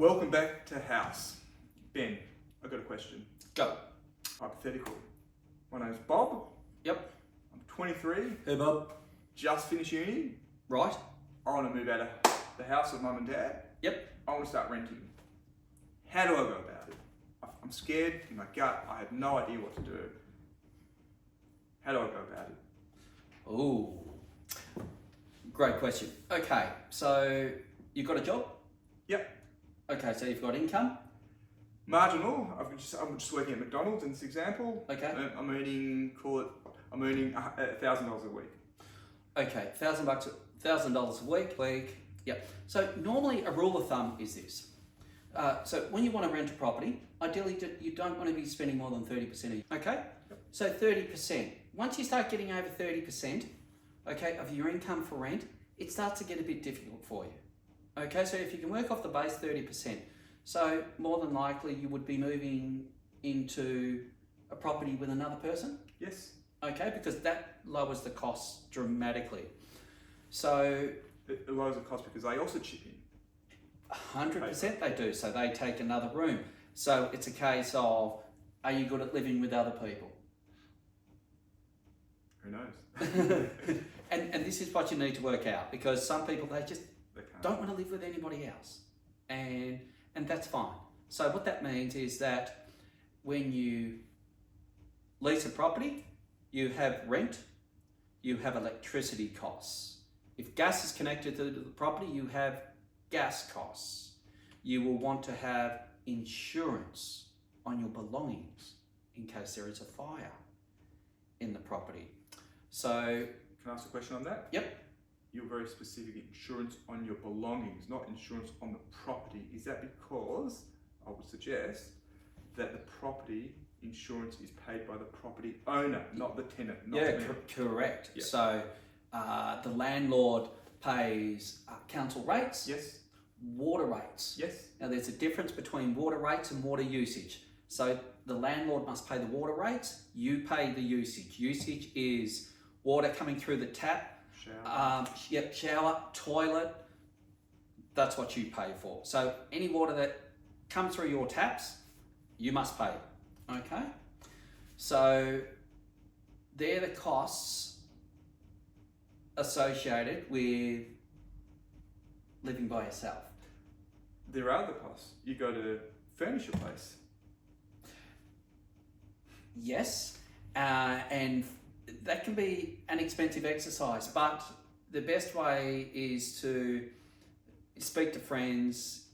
Welcome back to House. Ben, I've got a question. Go. Hypothetical. My name's Bob. Yep. I'm 23, Hey, Bob. just finished uni. Right. I want to move out of the house with mum and dad. Yep. I want to start renting. How do I go about it? I'm scared in my gut. I have no idea what to do. How do I go about it? Ooh. Great question. Okay, so you've got a job? Yep. Okay, so you've got income? Marginal. I'm just working at McDonald's in this example. Okay. I'm earning $1,000 a week. Okay, $1,000 a week. Yep. So normally a rule of thumb is this. So when you want to rent a property, ideally you don't want to be spending more than 30%. Okay? Yep. So 30%. Once you start getting over 30%, okay, of your income for rent, it starts to get a bit difficult for you. Okay, so if you can work off the base 30%, so more than likely you would be moving into a property with another person. Yes. Okay, because that lowers the costs dramatically. So It lowers the cost because they also chip in. 100% they do, so they take another room. So it's a case of, are you good at living with other people? Who knows? and this is what you need to work out, because some people, they just They can't. don't want to live with anybody else. And that's fine. So what that means is that when you lease a property, you have rent, you have electricity costs. If gas is connected to the property, you have gas costs. You will want to have insurance on your belongings in case there is a fire in the property. So, Can I ask a question on that? yep. You're very specific. Insurance on your belongings, not insurance on the property. Is that because I would suggest that the property insurance is paid by the property owner, not the tenant? Not Yeah, the tenant. correct. Yeah. So the landlord pays council rates, Yes. water rates. Yes. Now there's a difference between water rates and water usage. So the landlord must pay the water rates, you pay the usage. Usage is water coming through the tap, Shower. shower, toilet, that's what you pay for. So any water that comes through your taps, you must pay. Okay? So they're the costs associated with living by yourself. There are other costs. You go to furnish your place. Yes, and that can be an expensive exercise, but the best way is to speak to friends,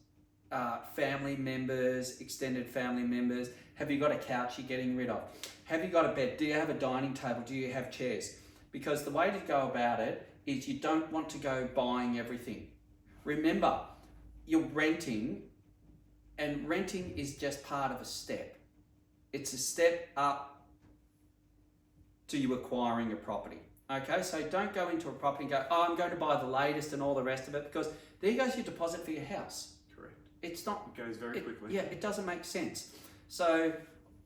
family members, extended family members. Have you got a couch you're getting rid of? Have you got a bed? Do you have a dining table? Do you have chairs? Because the way to go about it is you don't want to go buying everything. Remember, you're renting, and renting is just part of a step. It's a step up to you acquiring a property. Okay, so don't go into a property and go, oh, I'm going to buy the latest and all the rest of it, because there goes your deposit for your house. Correct. It's not. It goes very quickly. Yeah, it doesn't make sense. So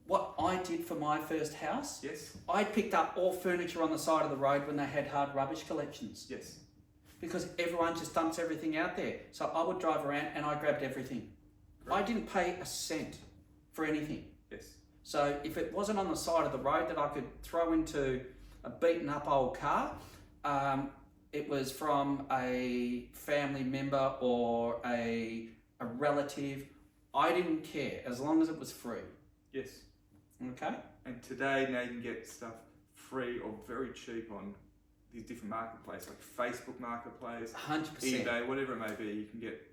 what I did for my first house, Yes. I picked up all furniture on the side of the road when they had hard rubbish collections, Yes. because everyone just dumps everything out there. So I would drive around and I grabbed everything. Correct. I didn't pay a cent for anything. Yes. So if it wasn't on the side of the road that I could throw into a beaten up old car, it was from a family member or a relative. I didn't care as long as it was free. Yes. Okay? And today now you can get stuff free or very cheap on these different marketplaces, like Facebook Marketplace, 100%. eBay, whatever it may be. You can get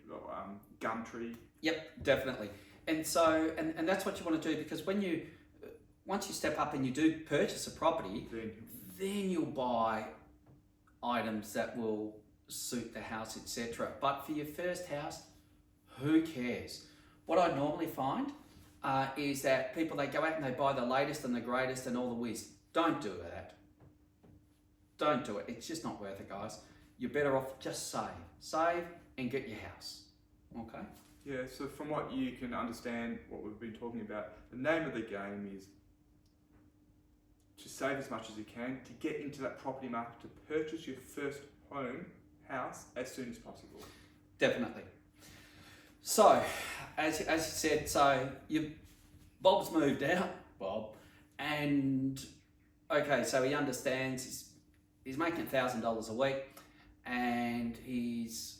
Gumtree. Yep, definitely. And so, and that's what you want to do, because once you step up and you do purchase a property, then you'll buy items that will suit the house, etc. But for your first house, who cares? What I normally find is that people, they go out and they buy the latest and the greatest and all the whiz. Don't do that. Don't do it. It's just not worth it, guys. You're better off just save and get your house. Okay? Yeah, so from what you can understand, what we've been talking about, the name of the game is to save as much as you can to get into that property market, to purchase your first home, house, as soon as possible. Definitely. So, as you said, so Bob's moved out, Bob, and okay, so he understands he's making $1,000 a week, and he's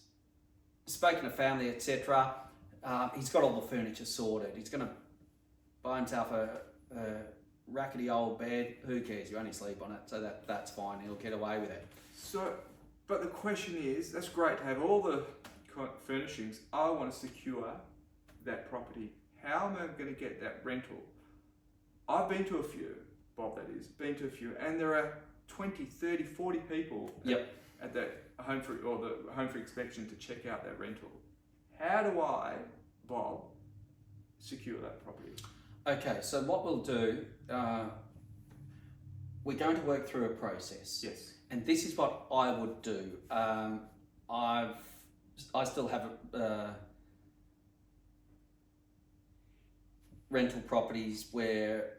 spoken to family, etc. He's got all the furniture sorted. He's going to buy himself a rackety old bed. Who cares? You only sleep on it, so that's fine. He'll get away with it. So, but the question is, that's great to have all the furnishings. I want to secure that property. How am I going to get that rental? I've been to a few, Bob, that is, and there are 20, 30, 40 people at that home for inspection to check out that rental. How do I, Bob, secure that property? Okay, so what we'll do, we're going to work through a process. Yes. And this is what I would do. I still have rental properties where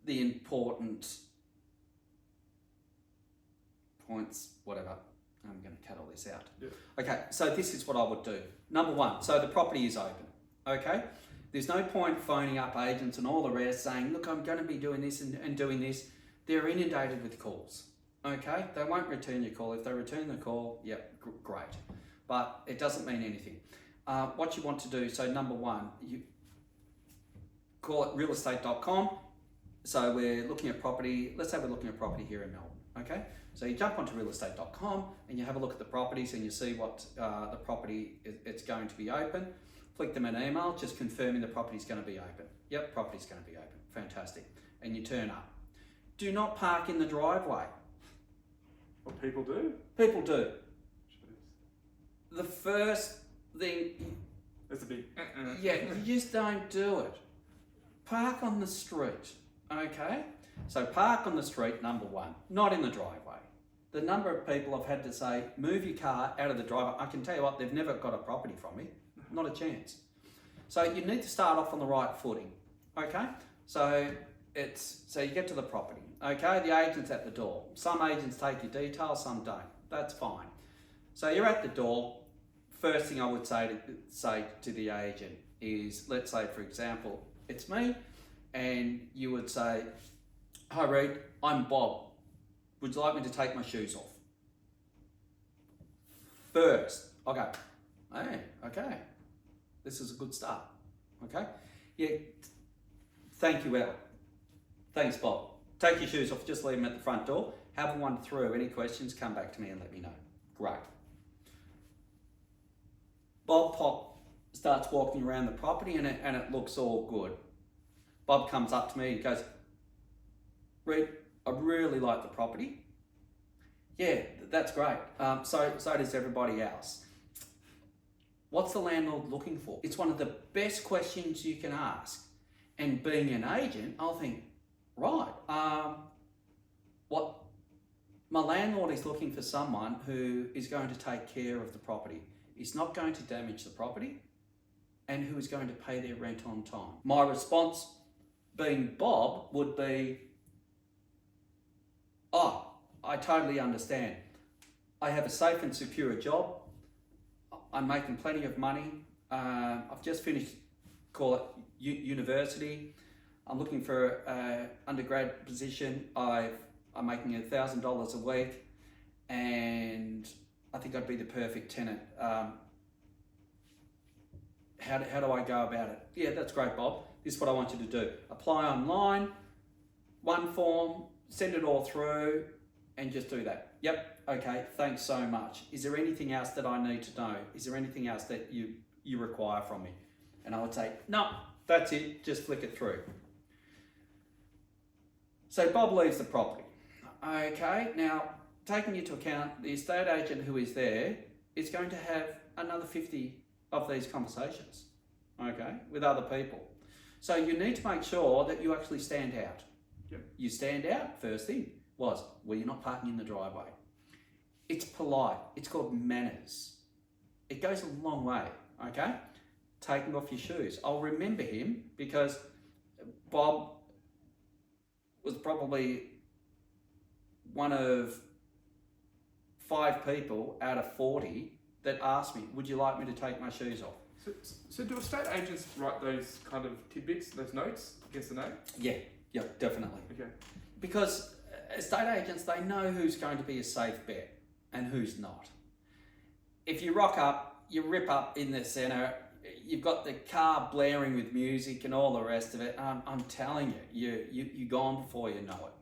the important points, whatever, I'm going to cut all this out. Yeah. Okay, so this is what I would do. Number one, so the property is open, okay? There's no point phoning up agents and all the rest saying, look, I'm going to be doing this and doing this. They're inundated with calls, okay? They won't return your call. If they return the call, yep, great. But it doesn't mean anything. What you want to do, so number one, you call it realestate.com. So we're looking at property, let's say we're looking at property here in Melbourne, okay? So you jump onto realestate.com and you have a look at the properties and you see what the property it's going to be open. Flick them an email, just confirming the property's going to be open. Yep, property's going to be open. Fantastic. And you turn up. Do not park in the driveway. What people do? People do. The first thing... That's a big... Yeah, you just don't do it. Park on the street, okay? So park on the street, number one, not in the driveway. The number of people I've had to say, move your car out of the driveway, I can tell you what, they've never got a property from me. Not a chance. So you need to start off on the right footing, okay? So you get to the property, okay? The agent's at the door. Some agents take your details, some don't. That's fine. So you're at the door. First thing I would say to the agent is, let's say for example, it's me, and you would say, hi Reid, I'm Bob. Would you like me to take my shoes off? First, I go, hey, okay. This is a good start, okay? Yeah, thank you, Ella. Thanks, Bob. Take your shoes off, just leave them at the front door. Have one through. Any questions, come back to me and let me know. Great. Bob starts walking around the property and it looks all good. Bob comes up to me and goes, Reid, I really like the property. Yeah, that's great. So does everybody else. What's the landlord looking for? It's one of the best questions you can ask. And being an agent, I'll think, right, what my landlord is looking for someone who is going to take care of the property. He's not going to damage the property and who is going to pay their rent on time. My response, being Bob, would be, oh, I totally understand. I have a safe and secure job. I'm making plenty of money. I've just finished, call it university. I'm looking for an undergrad position. I'm making $1,000 a week, and I think I'd be the perfect tenant. How do I go about it? Yeah, that's great, Bob. This is what I want you to do. Apply online, one form, send it all through, and just do that. Yep, okay, thanks so much. Is there anything else that I need to know? Is there anything else that you require from me? And I would say, no, that's it, just flick it through. So Bob leaves the property. Okay, now taking into account the estate agent who is there is going to have another 50 of these conversations, okay, with other people. So you need to make sure that you actually stand out. Yep. You stand out, first thing was, well, you're not parking in the driveway. It's polite, it's called manners. It goes a long way, okay? Taking off your shoes. I'll remember him because Bob was probably one of 5 people out of 40 that ask me, would you like me to take my shoes off? So do estate agents write those kind of tidbits, those notes against the name? Yeah, definitely. Okay. Because estate agents, they know who's going to be a safe bet and who's not. If you rock up, you rip up in the centre, you've got the car blaring with music and all the rest of it, I'm telling you, you're gone before you know it.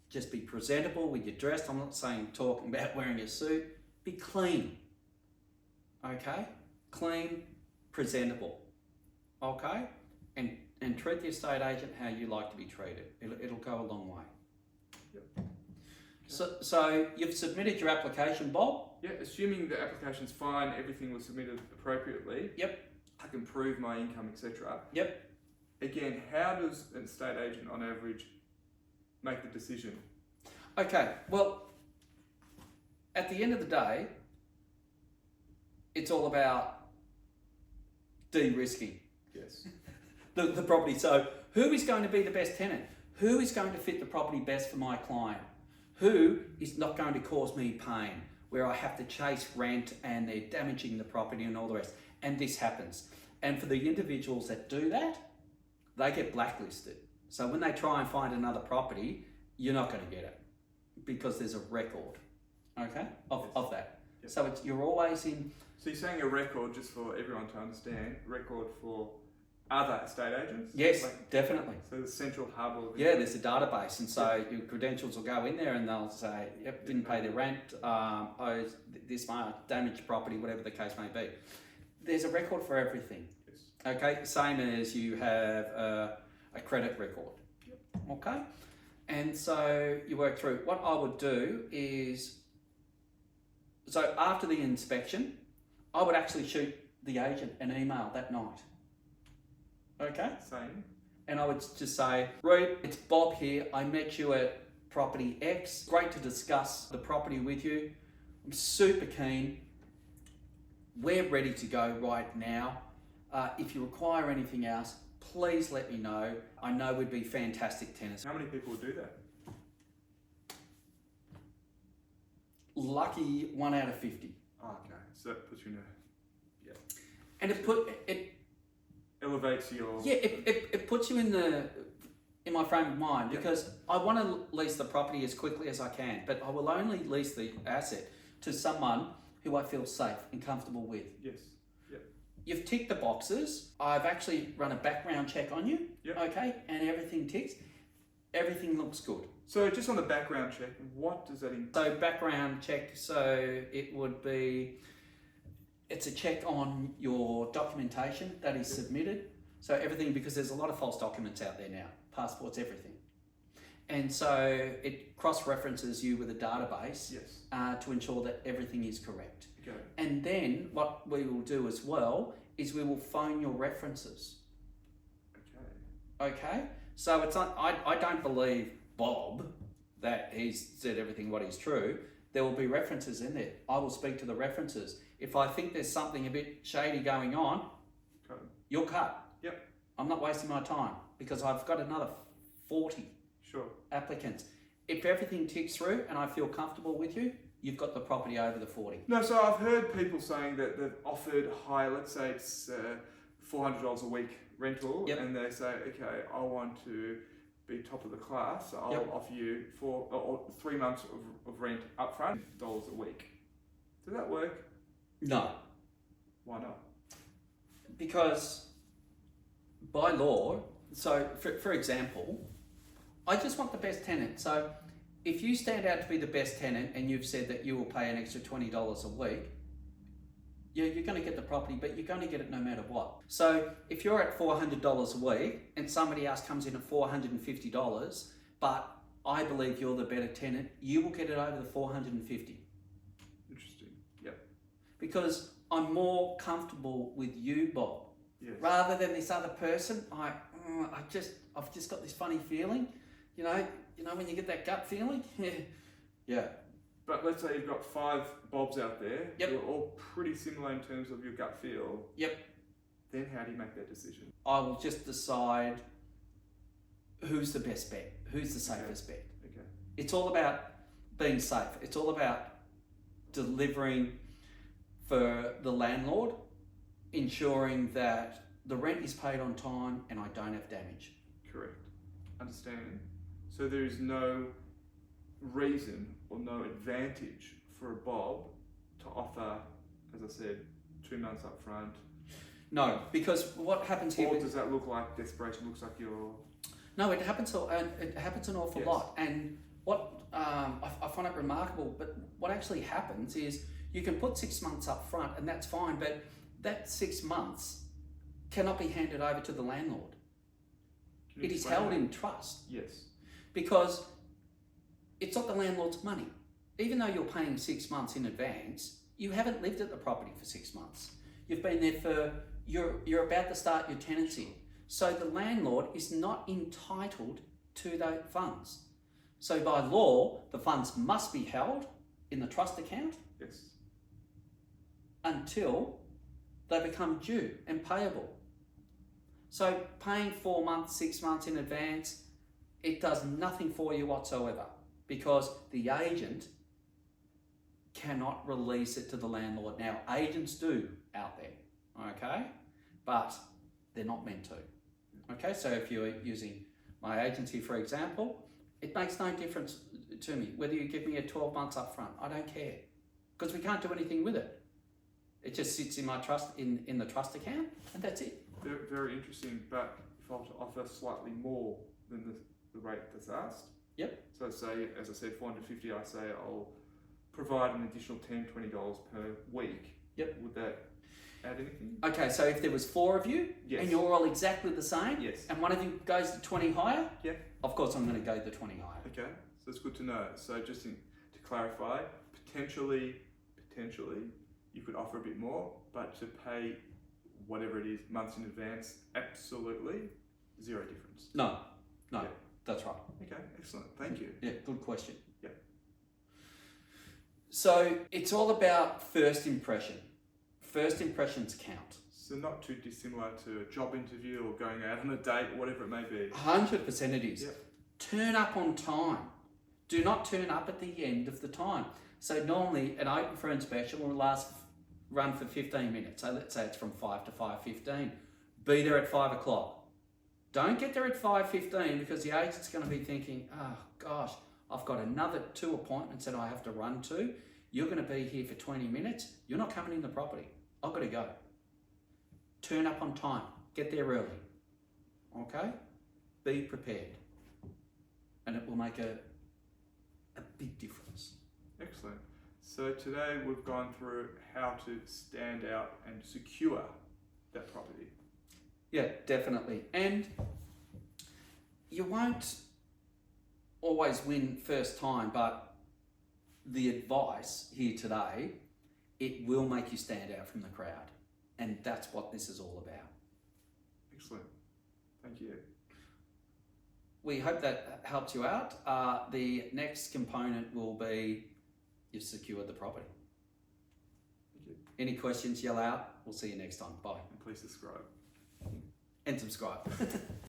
Just be presentable with your dress. I'm not saying talking about wearing a suit. Be clean. Okay? Clean, presentable. Okay? And treat the estate agent how you like to be treated. It'll go a long way. Yep. Okay. So you've submitted your application, Bob? Yeah, assuming the application's fine, everything was submitted appropriately. Yep. I can prove my income, etc. Yep. Again, how does an estate agent on average make the decision? Okay, well, at the end of the day, it's all about de-risking Yes. the property. So who is going to be the best tenant? Who is going to fit the property best for my client? Who is not going to cause me pain where I have to chase rent and they're damaging the property and all the rest? And this happens. And for the individuals that do that, they get blacklisted. So when they try and find another property, you're not going to get it because there's a record, okay, of that. Yep. So you're always in. So you're saying a record, just for everyone to understand, record for other estate agents? Yes, Like, definitely. so the central hub of... Yeah, there's a database, and so your credentials will go in there, and they'll say, "Yep, didn't pay their rent, owes this much, damaged property, whatever the case may be." There's a record for everything. Yes. Okay, same as you have a credit record. Yep. Okay, and so you work through. What I would do is, so after the inspection, I would actually shoot the agent an email that night. Okay. Same. And I would just say, Reed, it's Bob here. I met you at property X. Great to discuss the property with you. I'm super keen. We're ready to go right now. If you require anything else, please let me know. I know we'd be fantastic tenants. How many people would do that? Lucky 1 out of 50. Oh, okay. So that puts you in a... And it Elevates your... Yeah, it puts you in my frame of mind because I want to lease the property as quickly as I can, but I will only lease the asset to someone who I feel safe and comfortable with. Yes. Yep. You've ticked the boxes. I've actually run a background check on you. Yep. Okay, and everything ticks. Everything looks good. So just on the background check, what does that include? So background check, so it would be, it's a check on your documentation that is submitted. So everything, because there's a lot of false documents out there now, passports, everything. And so it cross-references you with a database Yes. to ensure that everything is correct. Okay. And then what we will do as well is we will phone your references. Okay. Okay? So it's not, I don't believe Bob that he's said everything what is true. There will be references in there. I will speak to the references. If I think there's something a bit shady going on, Cut. you'll cut. Yep. I'm not wasting my time because I've got another 40 Sure. applicants. If everything ticks through and I feel comfortable with you, you've got the property over the 40. No, so I've heard people saying that they've offered high, let's say it's $400 a week rental, Yep. and they say, okay, I want to be top of the class, so I'll Yep. offer you 3 months of rent up front, $100 a week. Does that work? No, Why not? because by law, so for example, I just want the best tenant. So if you stand out to be the best tenant and you've said that you will pay an extra $20 a week, yeah, you're going to get the property, but you're going to get it no matter what. So if you're at $400 a week and somebody else comes in at $450, but I believe you're the better tenant, you will get it over the $450 Interesting. Yep. because I'm more comfortable with you, Bob. Yes. Rather than this other person, I've just got this funny feeling, you know when you get that gut feeling, yeah. But let's say you've got 5 Bobs out there. Yep. You're all pretty similar in terms of your gut feel. Yep. Then how do you make that decision? I will just decide who's the best bet, who's the safest bet. Okay. It's all about being safe. It's all about delivering for the landlord, ensuring that the rent is paid on time and I don't have damage. Correct. Understand. So there is no reason or no advantage for a Bob to offer, as I said, 2 months up front. No, because what happens here? Or does that look like desperation? Looks like you're... No, it happens. It happens an awful Yes. lot. And what I find it remarkable. But what actually happens is you can put 6 months up front, and that's fine. But that 6 months cannot be handed over to the landlord. Can you It is explain held that? in trust Yes. because it's not the landlord's money. Even though you're paying 6 months in advance, you haven't lived at the property for 6 months. You've been there for, you're about to start your tenancy. So the landlord is not entitled to those funds. So by law, the funds must be held in the trust account Yes. until they become due and payable. So paying 4 months, 6 months in advance, it does nothing for you whatsoever because the agent cannot release it to the landlord. Now, agents do out there, okay? But they're not meant to. Okay, so if you're using my agency, for example, it makes no difference to me whether you give me a 12 months up front. I don't care because we can't do anything with it. It just sits in my trust, in the trust account, and that's it. Very, very interesting, but if I were to offer slightly more than the rate that's asked. Yep. So say, as I said, 450, I say I'll provide an additional $10, $20 per week. Yep. Would that add anything? Okay, so if there was 4 of you Yes. and you're all exactly the same, Yes. and one of you goes to 20 higher, Yeah. of course I'm going to go the 20 higher. Okay, so it's good to know. So just to clarify, potentially, you could offer a bit more, but to pay whatever it is months in advance, absolutely zero difference. No, Yeah. that's right. Okay, excellent. Thank you. Yeah, good question. Yeah. So it's all about first impression. First impressions count. So not too dissimilar to a job interview or going out on a date or whatever it may be. 100% it is. Yep. Turn up on time. Do not turn up at the end of the time. So normally an open for inspection will run for 15 minutes. So let's say it's from 5 to 5:15. Be there at 5 o'clock. Don't get there at 5:15 because the agent's going to be thinking, oh gosh, I've got another 2 appointments that I have to run to. You're going to be here for 20 minutes. You're not coming in the property. I've got to go. Turn up on time. Get there early. Okay? Be prepared. And it will make a big difference. Excellent. So today we've gone through how to stand out and secure that property. Yeah, definitely. And you won't always win first time, but the advice here today, it will make you stand out from the crowd. And that's what this is all about. Excellent. Thank you. We hope that helps you out. The next component will be you've secured the property. Thank you. Any questions, yell out. We'll see you next time. Bye. And please subscribe. And subscribe.